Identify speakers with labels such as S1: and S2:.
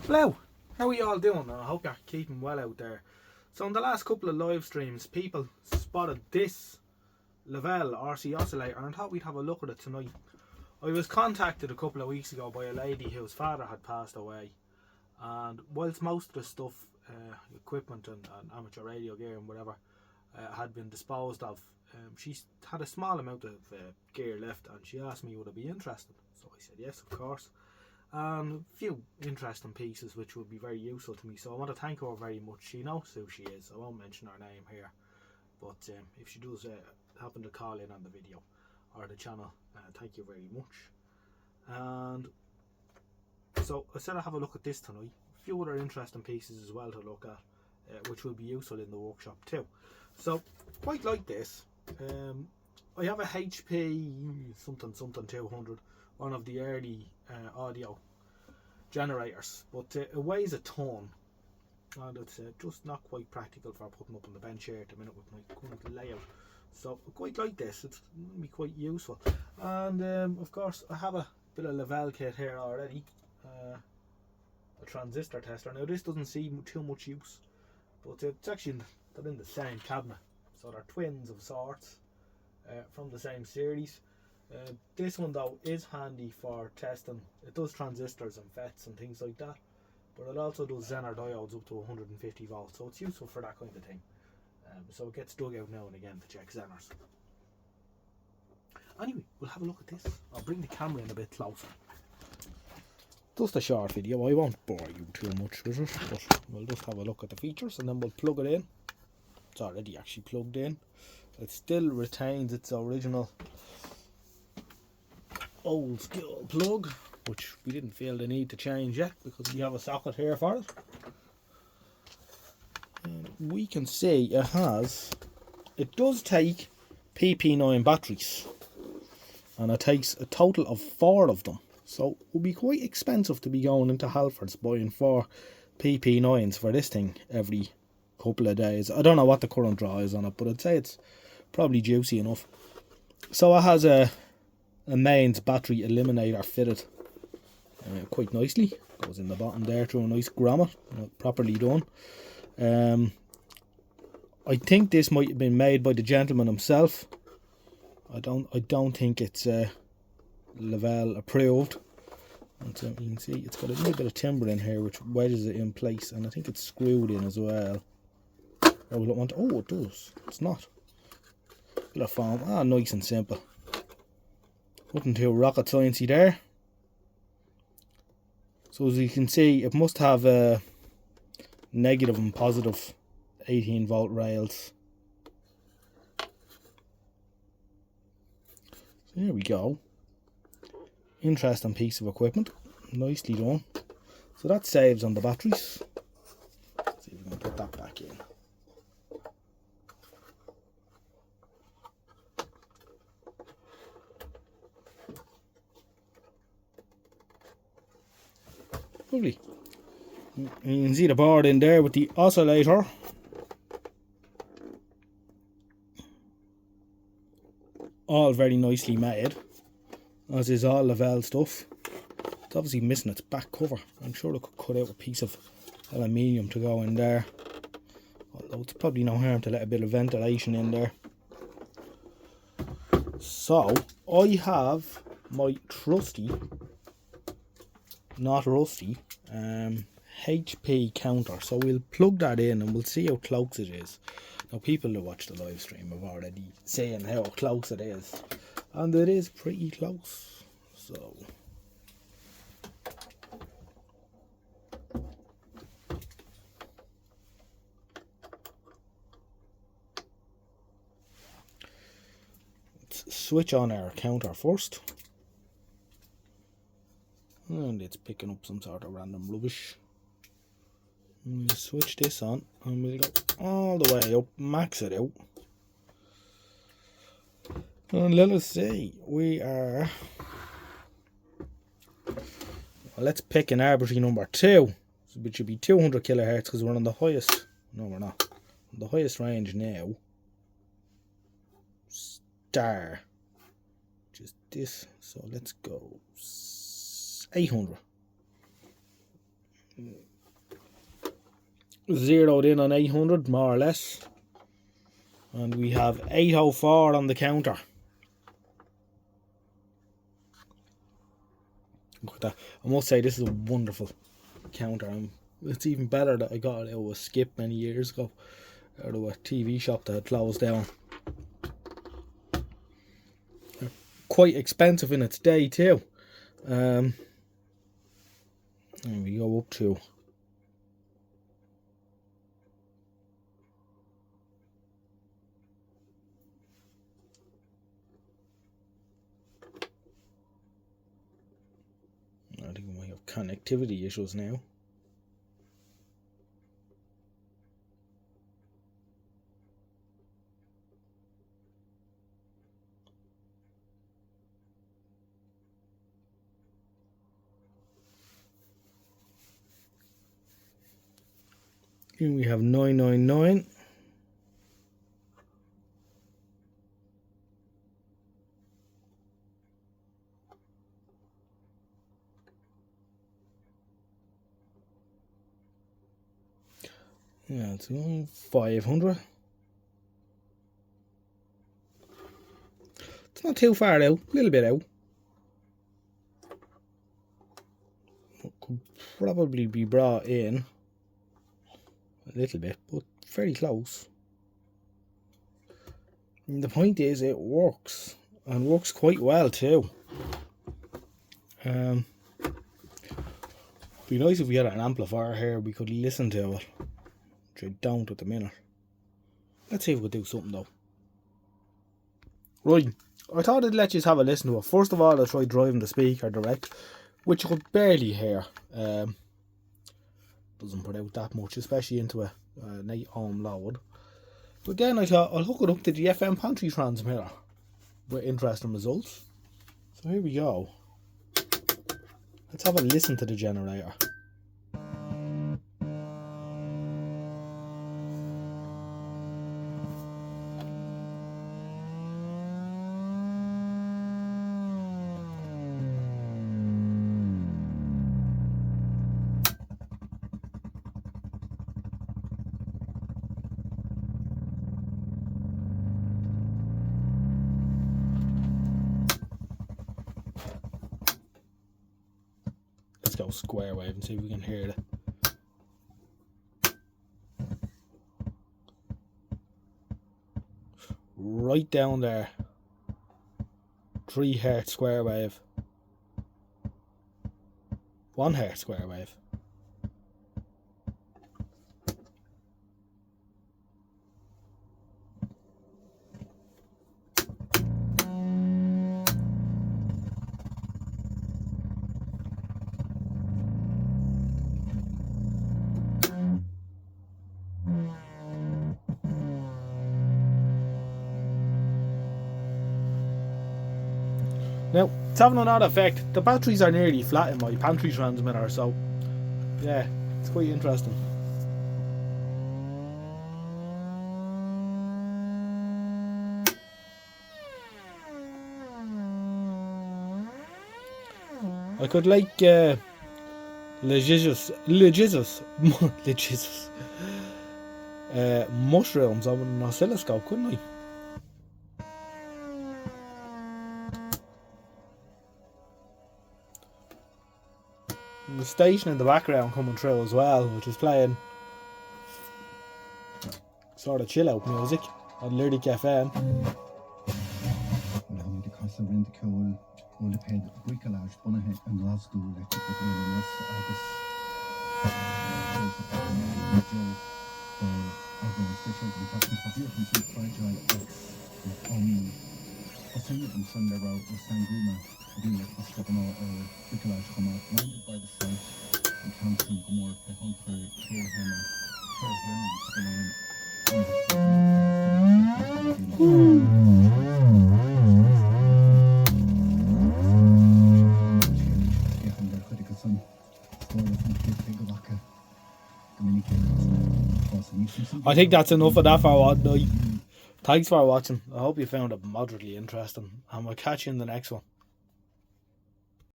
S1: Hello, how are you all doing? I hope you're keeping well out there. So in the last couple of live streams, people spotted this Levell RC oscillator and I thought we'd have a look at it tonight. I was contacted a couple of weeks ago by a lady whose father had passed away, and whilst most of the stuff, equipment and amateur radio gear and whatever had been disposed of, she had a small amount of gear left and she asked me would I be interested. So I said yes, of course. And a few interesting pieces which would be very useful to me, so I want to thank her very much. She knows who she is. I won't mention her name here, but if she does happen to call in on the video or the channel, thank you very much. And so I said I'll have a look at this tonight. A few other interesting pieces as well to look at, which will be useful in the workshop too. So quite like this. I have a HP something 200, one of the early audio generators, but it weighs a ton and it's just not quite practical for putting up on the bench here at the minute with my current layout. So I quite like this, it's going to be quite useful. And of course I have a bit of Levell kit here already, a transistor tester. Now this doesn't see too much use, but it's actually they're in the same cabinet, so they're twins of sorts, from the same series. This one though is handy for testing. It does transistors and FETs and things like that, but it also does Zener diodes up to 150 volts, so it's useful for that kind of thing. So it gets dug out now and again to check Zeners. Anyway, we'll have a look at this. I'll bring the camera in a bit closer. Just a short video, I won't bore you too much with it, but we'll just have a look at the features and then we'll plug it in. It's already actually plugged in. It still retains its original old school plug, which we didn't feel the need to change yet because we have a socket here for it. And we can see it does take PP9 batteries, and it takes a total of 4 of them, so it would be quite expensive to be going into Halfords buying 4 PP9s for this thing every couple of days. I don't know what the current draw is on it, but I'd say it's probably juicy enough. So it has a mains battery eliminator fitted quite nicely. Goes in the bottom there through a nice grommet, properly done. I think this might have been made by the gentleman himself. I don't think it's Levell approved. And so you can see it's got a little bit of timber in here which wedges it in place, and I think it's screwed in as well. Oh, it does. It's not. Bit of foam. Nice and simple. Nothing too rocket sciencey there. So as you can see, it must have negative and positive 18 volt rails. So there we go. Interesting piece of equipment. Nicely done. So that saves on the batteries. Let's see if we can put that back in. Lovely. You can see the board in there with the oscillator. All very nicely made, as is all Levell stuff. It's obviously missing its back cover. I'm sure they could cut out a piece of aluminium to go in there, although it's probably no harm to let a bit of ventilation in there. So I have my trusty, not rusty, HP counter, so we'll plug that in and we'll see how close it is. Now people who watch the live stream have already saying how close it is, and it is pretty close. So let's switch on our counter first. And it's picking up some sort of random rubbish. We'll switch this on and we'll go all the way up, max it out. And let us see, we are, well, let's pick an arbitrary number 2, which should be 200 kilohertz because we're on the highest, no we're not, on the highest range now. Star, which is this, so let's go 800. zeroed in on 800 more or less, and we have 804 on the counter. Look at that. I must say this is a wonderful counter. It's even better that I got it out of a skip many years ago, out of a TV shop that had closed down. Quite expensive in its day too. And we go up to I think we might have connectivity issues now. Here we have 999. Yeah, it's 500. It's not too far out, a little bit out. Could probably be brought in a little bit, but very close. And the point is, it works, and works quite well too. Be nice if we had an amplifier here we could listen to it, which I don't at the minute. Let's see if we could do something though. Right, I thought I'd let you have a listen to it. First of all, I tried driving the speaker direct, which you could barely hear. Doesn't put out that much, especially into a 8 ohm load. But then I thought I'll hook it up to the FM pantry transmitter with interesting results. So here we go. Let's have a listen to the generator. Let's go square wave and see if we can hear it. Right down there. 3 Hz square wave. 1 Hz square wave. Now, it's having an odd effect. The batteries are nearly flat in my pantry transmitter, so yeah, it's quite interesting. I could like legitious mushrooms on an oscilloscope, couldn't I? The station in the background coming through as well, which is playing sort of chill out music on Lyric FM. I think that's enough of that for one night. Thanks for watching. I hope you found it moderately interesting, and we'll catch you in the next one.